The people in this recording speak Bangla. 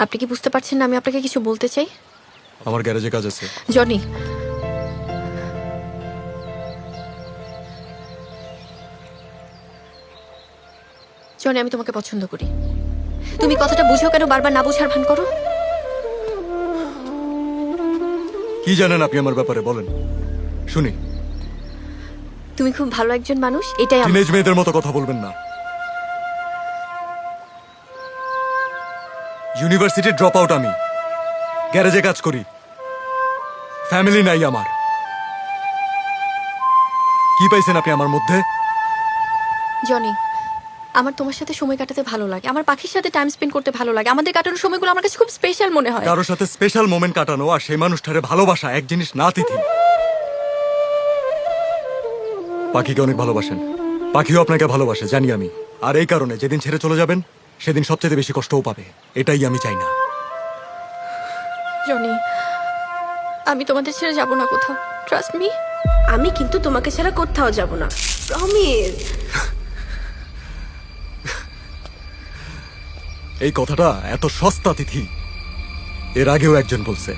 আপনি কি বুঝতে পারছেন না আমি আপনাকে কিছু বলতে চাই? আমার গ্যারেজে কাজ আছে। জনি, জনি, আমি তোমাকে পছন্দ করি। তুমি কথাটা বুঝো কেন বারবার না বোঝার ভান করো? কি জানেন আপনি আমার ব্যাপারে বলেন শুনি। তুমি খুব ভালো একজন মানুষ, এটাই আমার। টিনেজ মেয়েদের মতো কথা বলবেন না। ইউনিভার্সিটি ড্রপ আউট আমি, গ্যারেজে কাজ করি, ফ্যামিলি নাই আমার। কি পাইছেন আপনি আমার মধ্যে? জনি, আমার তোমার সাথে সময় কাটাতে ভালো লাগে, আমার পাখির সাথে টাইম স্পেন্ড করতে ভালো লাগে, আমাদের কাটানোর সময়গুলো আমার কাছে খুব স্পেশাল মনে হয়। কারোর সাথে স্পেশাল মোমেন্ট কাটানো আর সেই মানুষটারে ভালোবাসা এক জিনিস না তিথি। পাখিকে অনেক ভালোবাসেন, পাখিও আপনাকে ভালোবাসে জানি আমি। আর এই কারণে যেদিন ছেড়ে চলে যাবেন সেদিন সবচেয়ে বেশি কষ্টও পাবে। এটাই আমি চাই না। জনি, আমি তোমাদের ছেড়ে যাব না কোথাও, ট্রাস্ট মি। আমি কিন্তু তোমাকে ছাড়া কোথাও যাব না, প্রমিস। এই কথাটা এত সস্তা তিথি এর আগেও একজন বলছে।